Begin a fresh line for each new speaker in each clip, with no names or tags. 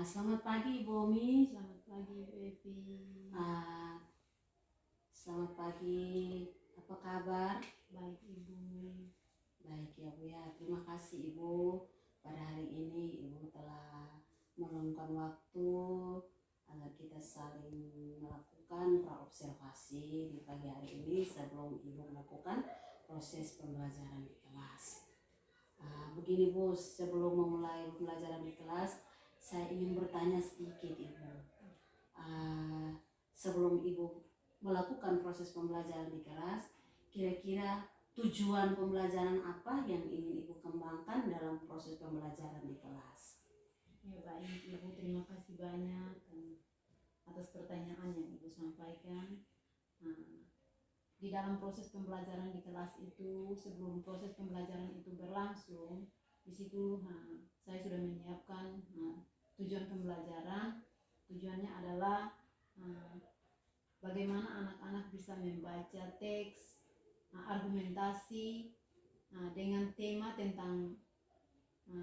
Selamat pagi Ibu Omi.
Selamat pagi Ibu Evi.
Ah, Selamat pagi. Apa kabar?
Baik Ibu.
Baik ya Bu ya. Terima kasih Ibu. Pada hari ini Ibu telah meluangkan waktu agar kita saling melakukan praobservasi di pagi hari ini sebelum Ibu melakukan proses pembelajaran di kelas. Begini Bu, sebelum memulai pembelajaran di kelas, saya ingin bertanya sedikit Ibu. Sebelum Ibu melakukan proses pembelajaran di kelas, kira-kira tujuan pembelajaran apa yang ingin Ibu kembangkan dalam proses pembelajaran di kelas?
Ya baik Ibu, terima kasih banyak atas pertanyaan yang Ibu sampaikan. Di dalam proses pembelajaran di kelas itu, sebelum proses pembelajaran itu berlangsung, di situ saya sudah menyiapkan tujuan pembelajaran. Tujuannya adalah bagaimana anak-anak bisa membaca teks, argumentasi dengan tema tentang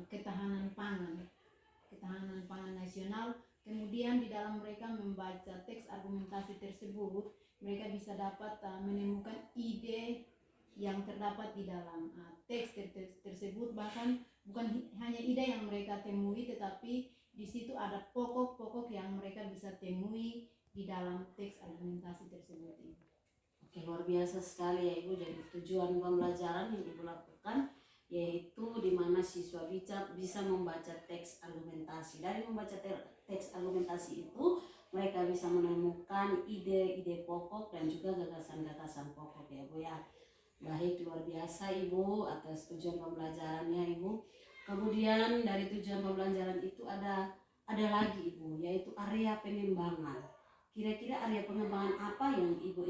ketahanan pangan nasional. Kemudian di dalam mereka membaca teks argumentasi tersebut, mereka bisa dapat menemukan ide yang terdapat di dalam teks tersebut. Bahkan bukan hanya ide yang mereka temui, tetapi di situ ada pokok-pokok yang mereka bisa temui di dalam teks argumentasi tersebut.
Oke, luar biasa sekali ya Ibu. Jadi tujuan pembelajaran yang Ibu lakukan yaitu di mana siswa bisa membaca teks argumentasi. Dari membaca teks argumentasi itu mereka bisa menemukan ide-ide pokok dan juga gagasan-gagasan pokok ya Bu ya. Baik, luar biasa Ibu atas tujuan pembelajarannya Ibu. Kemudian dari tujuan pembelajaran itu ada lagi Ibu, yaitu area pengembangan. Kira-kira area pengembangan apa yang Ibu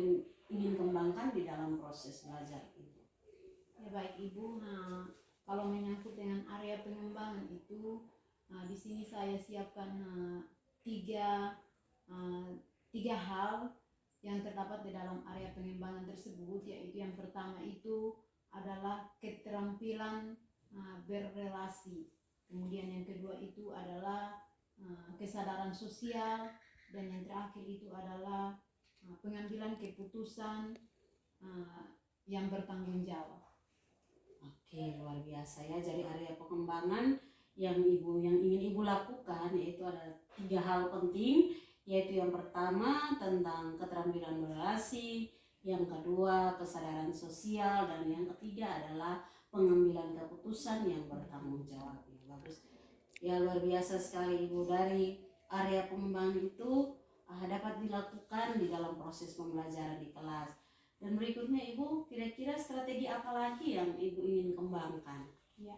ingin kembangkan di dalam proses belajar Ibu?
Ya baik Ibu, kalau menyangkut dengan area pengembangan itu, di sini saya siapkan tiga hal yang terdapat di dalam area pengembangan tersebut, yaitu yang pertama itu adalah keterampilan berrelasi, kemudian yang kedua itu adalah kesadaran sosial, dan yang terakhir itu adalah pengambilan keputusan yang bertanggung jawab.
Oke, luar biasa ya. Jadi area pengembangan yang ingin Ibu lakukan yaitu ada tiga hal penting, yaitu yang pertama tentang keterampilan berrelasi, yang kedua kesadaran sosial, dan yang ketiga adalah pengambilan keputusan yang bertanggung jawab. Ya, bagus. Ya, luar biasa sekali Ibu. Dari area pengembangan itu dapat dilakukan di dalam proses pembelajaran di kelas. Dan berikutnya Ibu, kira-kira strategi apa lagi yang Ibu ingin kembangkan?
Ya,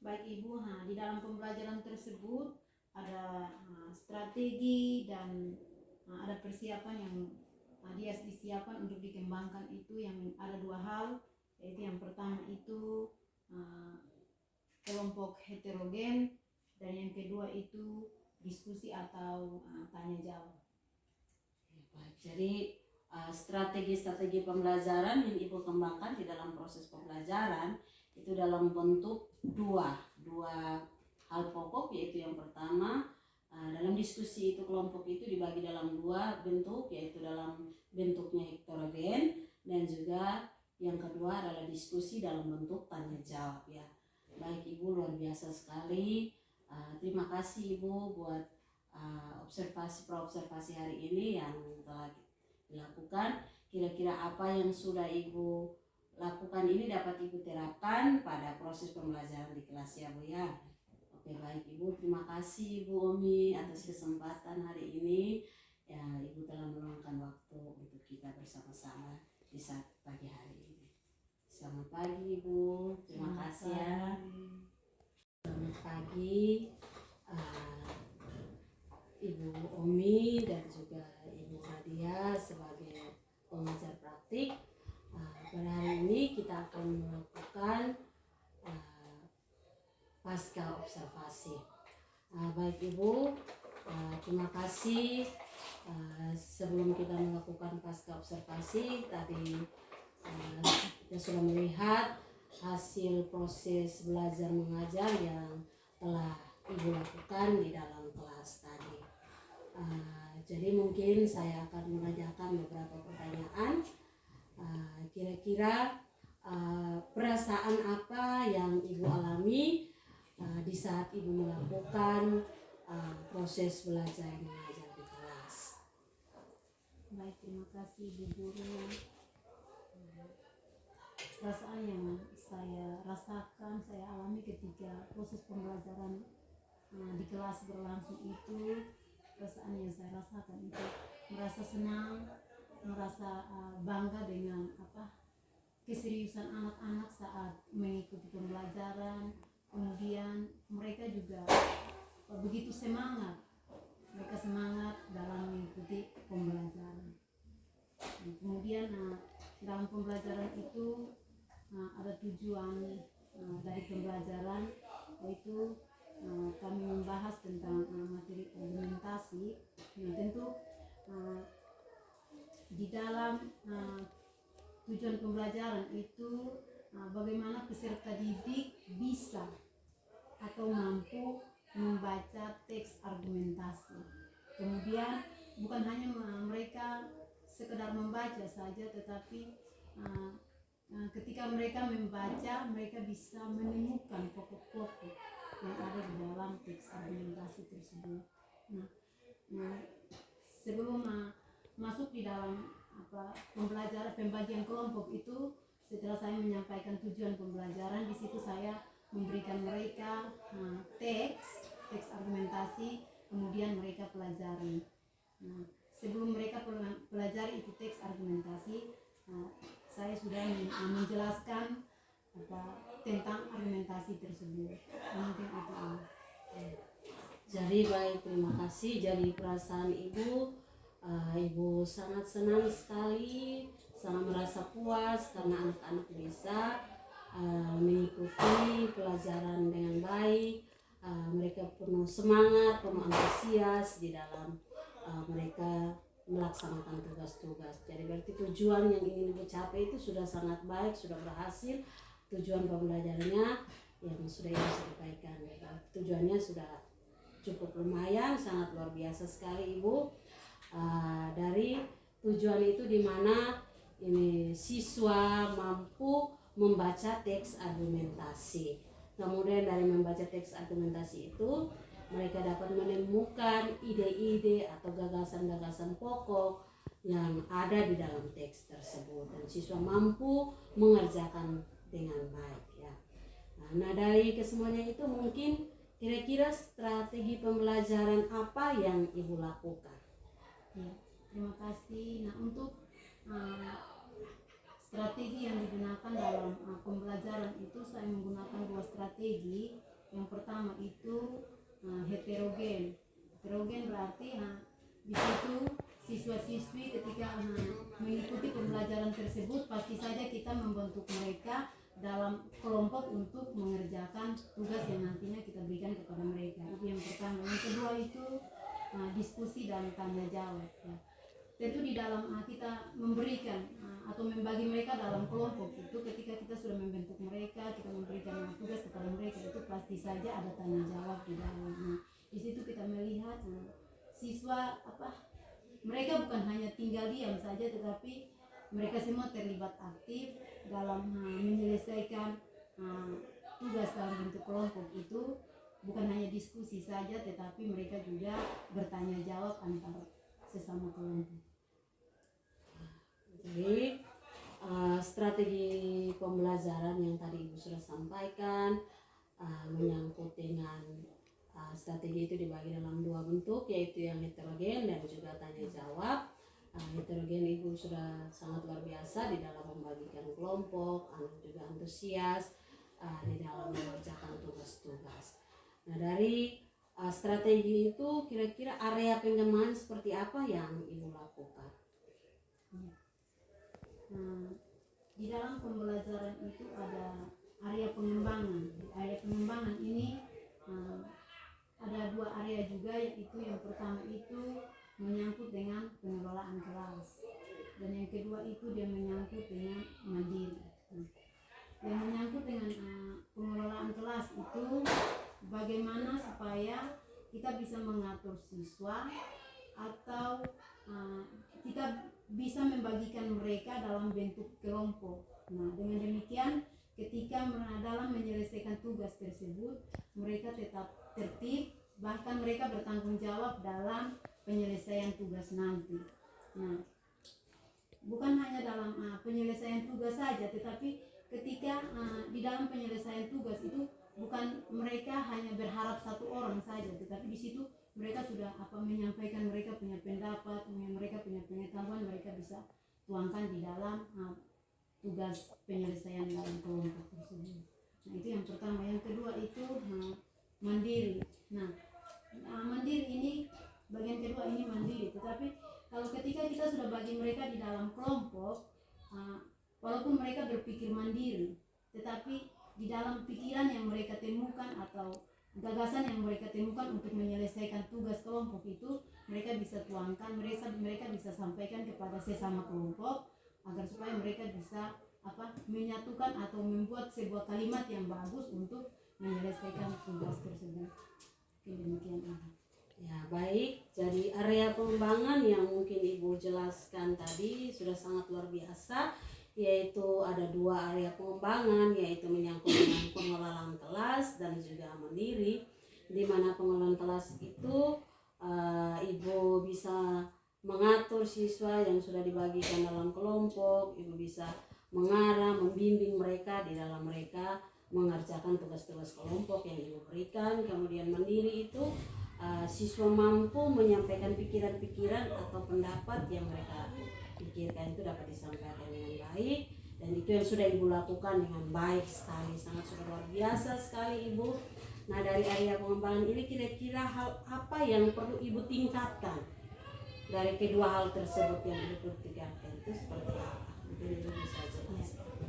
baik Ibu, di dalam pembelajaran tersebut ada strategi dan ada persiapan yang dia disiapkan untuk dikembangkan. Itu yang ada dua hal, yaitu yang pertama itu kelompok heterogen, dan yang kedua itu diskusi atau tanya jawab.
Ya, baik. Jadi strategi-strategi pembelajaran yang Ibu kembangkan di dalam proses pembelajaran itu dalam bentuk dua hal pokok, yaitu yang pertama dalam diskusi itu kelompok itu dibagi dalam dua bentuk, yaitu dalam bentuknya heterogen, dan juga yang kedua adalah diskusi dalam bentuk tanya jawab ya. Baik Ibu, luar biasa sekali. Terima kasih Ibu buat observasi hari ini yang telah dilakukan. Kira-kira apa yang sudah Ibu lakukan ini dapat Ibu terapkan pada proses pembelajaran di kelas ya Bu ya. Oke, baik Ibu, terima kasih Ibu Omi atas kesempatan hari ini ya. Ibu telah meluangkan waktu untuk kita bersama-sama di saat pagi hari ini. Selamat pagi Ibu, terima kasih ya. Selamat pagi Ibu Omi dan juga Ibu Nadia sebagai pengajar praktik. Pada hari ini kita akan melakukan pasca observasi. Baik Ibu, terima kasih. Sebelum kita melakukan pasca observasi tadi kita sudah melihat hasil proses belajar mengajar yang telah ibu lakukan di dalam kelas tadi. Jadi mungkin saya akan menanyakan beberapa pertanyaan. Kira-kira perasaan apa yang ibu alami di saat ibu melakukan proses belajar mengajar di kelas?
Baik, terima kasih Bu Guru. Perasaan yang saya rasakan, saya alami ketika proses pembelajaran di kelas berlangsung itu, perasaan yang saya rasakan itu merasa senang, merasa bangga dengan keseriusan anak-anak saat mengikuti pembelajaran. Kemudian mereka juga begitu semangat, mereka semangat dalam mengikuti pembelajaran. Kemudian dalam pembelajaran itu ada tujuan dari pembelajaran, yaitu kami membahas tentang materi argumentasi. Tentu di dalam tujuan pembelajaran itu bagaimana peserta didik bisa atau mampu membaca teks argumentasi. Kemudian bukan hanya mereka sekedar membaca saja, tetapi ketika mereka membaca, mereka bisa menemukan pokok-pokok yang ada di dalam teks argumentasi tersebut. Sebelum masuk di dalam pembelajaran pembagian kelompok itu, setelah saya menyampaikan tujuan pembelajaran, di situ saya memberikan mereka teks argumentasi, kemudian mereka pelajari. Sebelum mereka pelajari itu teks argumentasi, saya sudah menjelaskan tentang argumentasi tersebut. Mungkin itu.
Jadi baik, terima kasih. Jadi perasaan ibu, ibu sangat senang sekali, sangat merasa puas karena anak-anak bisa mengikuti pelajaran dengan baik. Mereka penuh semangat, penuh antusias di dalam mereka melaksanakan tugas-tugas. Jadi berarti tujuan yang ingin ibu capai itu sudah sangat baik, sudah berhasil. Tujuan pembelajarannya yang sudah ibu sampaikan, tujuannya sudah cukup lumayan, sangat luar biasa sekali ibu. Dari tujuan itu di mana ini siswa mampu membaca teks argumentasi. Kemudian dari membaca teks argumentasi itu mereka dapat menemukan ide-ide atau gagasan-gagasan pokok yang ada di dalam teks tersebut, dan siswa mampu mengerjakan dengan baik ya. Nah dari kesemuanya itu mungkin kira-kira strategi pembelajaran apa yang ibu lakukan?
Ya, terima kasih. Nah, untuk strategi yang digunakan dalam pembelajaran itu, saya menggunakan dua strategi. Yang pertama itu heterogen. Heterogen berarti di situ siswa-siswi ketika mengikuti pembelajaran tersebut, pasti saja kita membentuk mereka dalam kelompok untuk mengerjakan tugas yang nantinya kita berikan kepada mereka. Itu yang pertama. Yang kedua itu diskusi dan tanya jawab ya. Tentu di dalam kita memberikan atau membagi mereka dalam kelompok itu, ketika kita sudah membentuk mereka, kita memberikan tugas kepada mereka, itu pasti saja ada tanya jawab di dalam. Di situ kita melihat siswa mereka bukan hanya tinggal diam saja, tetapi mereka semua terlibat aktif dalam menyelesaikan tugas dalam bentuk kelompok itu. Bukan hanya diskusi saja, tetapi mereka juga bertanya jawab antar sesama kelompok.
Jadi strategi pembelajaran yang tadi ibu sudah sampaikan menyangkut dengan strategi itu dibagi dalam dua bentuk, yaitu yang heterogen dan juga tanya jawab. Heterogen ibu sudah sangat luar biasa di dalam membagikan kelompok, anak juga antusias di dalam mengerjakan tugas-tugas. Nah dari strategi itu kira-kira area pengembangan seperti apa yang ibu lakukan?
Di dalam pembelajaran itu ada area pengembangan. Di area pengembangan ini ada dua area juga, yaitu yang pertama itu menyangkut dengan pengelolaan kelas, dan yang kedua itu dia menyangkut dengan mandiri. Yang menyangkut dengan pengelolaan kelas itu bagaimana supaya kita bisa mengatur siswa atau kita bisa membagikan mereka dalam bentuk kelompok. Nah, dengan demikian ketika dalam menyelesaikan tugas tersebut mereka tetap tertib, bahkan mereka bertanggung jawab dalam penyelesaian tugas nanti. Nah, bukan hanya dalam penyelesaian tugas saja, tetapi ketika di dalam penyelesaian tugas itu bukan mereka hanya berharap satu orang saja, tetapi di situ mereka sudah menyampaikan mereka punya pendapat, mereka punya pengetahuan, mereka bisa tuangkan di dalam tugas penyelesaian dalam kelompok tersebut. Nah, itu yang pertama. Yang kedua itu mandiri. Nah, mandiri ini bagian kedua ini mandiri, tetapi kalau ketika kita sudah bagi mereka di dalam kelompok, walaupun mereka berpikir mandiri, tetapi di dalam pikiran yang mereka temukan atau gagasan yang mereka temukan untuk menyelesaikan tugas kelompok itu mereka bisa tuangkan, mereka bisa sampaikan kepada sesama kelompok agar supaya mereka bisa menyatukan atau membuat sebuah kalimat yang bagus untuk menyelesaikan tugas tersebut. Demikian.
Ya, baik. Jadi area pengembangan yang mungkin Ibu jelaskan tadi sudah sangat luar biasa, yaitu ada 2 area pengembangan, yaitu menyangkut dengan pengelolaan kelas dan juga mandiri. Di mana pengelolaan kelas itu Ibu bisa mengatur siswa yang sudah dibagikan dalam kelompok, Ibu bisa mengarah, membimbing mereka di dalam mereka mengerjakan tugas-tugas kelompok yang Ibu berikan. Kemudian mandiri itu siswa mampu menyampaikan pikiran-pikiran atau pendapat yang mereka pikirkan itu dapat disampaikan dengan baik, dan itu yang sudah Ibu lakukan dengan baik sekali, sangat sudah luar biasa sekali Ibu. Nah, dari area pengembangan ini kira-kira hal apa yang perlu Ibu tingkatkan dari kedua hal tersebut yang Ibu tingkatkan itu seperti apa? Mungkin Ibu bisa jelaskan.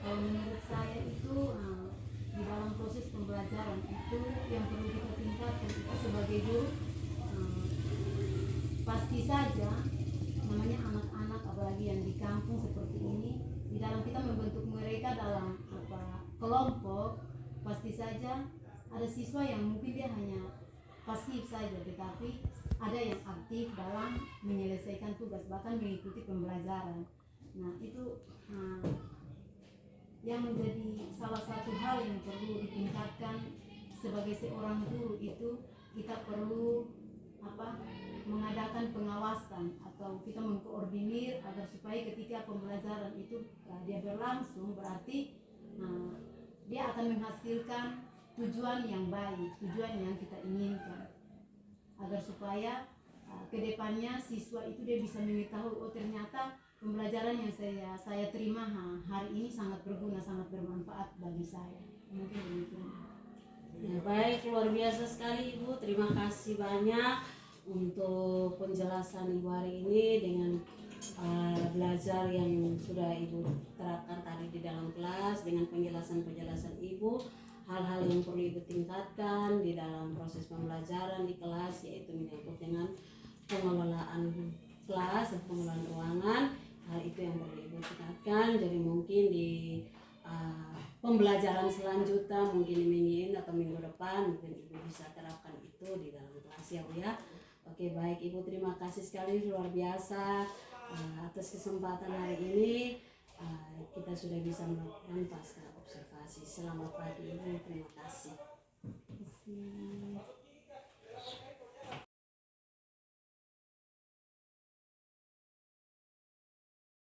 Kalau menurut saya itu di dalam proses pembelajaran itu yang perlu kita tingkatkan kita sebagai guru, pasti saja namanya anak-anak apalagi yang di kampung seperti ini, di dalam kita membentuk mereka dalam kelompok, pasti saja ada siswa yang mungkin dia hanya pasif saja, tetapi ada yang aktif dalam menyelesaikan tugas bahkan mengikuti pembelajaran. Nah, itu yang menjadi salah satu hal yang perlu ditingkatkan sebagai seorang guru, itu kita perlu mengadakan pengawasan atau kita mengkoordinir agar supaya ketika pembelajaran itu dia berlangsung, berarti dia akan menghasilkan tujuan yang baik, tujuan yang kita inginkan, agar supaya kedepannya siswa itu dia bisa mengetahui, oh ternyata pembelajaran yang saya terima hari ini sangat berguna, sangat bermanfaat bagi saya. Mungkin demikian.
Ya, baik, luar biasa sekali Ibu. Terima kasih banyak untuk penjelasan Ibu hari ini dengan belajar yang sudah Ibu terapkan tadi di dalam kelas, dengan penjelasan-penjelasan Ibu, hal-hal yang perlu Ibu tingkatkan di dalam proses pembelajaran di kelas, yaitu menyangkut dengan pengelolaan kelas dan pengelolaan ruangan. Hal itu yang perlu Ibu tingkatkan. Jadi mungkin di pembelajaran selanjutnya, mungkin di minggu ini atau minggu depan, mungkin Ibu bisa terapkan itu di dalam kelas ya Bu ya. Oke, baik Ibu, terima kasih sekali, luar biasa atas kesempatan hari ini. Kita sudah bisa melakukan pasca observasi. Selamat pagi Ibu, terima kasih.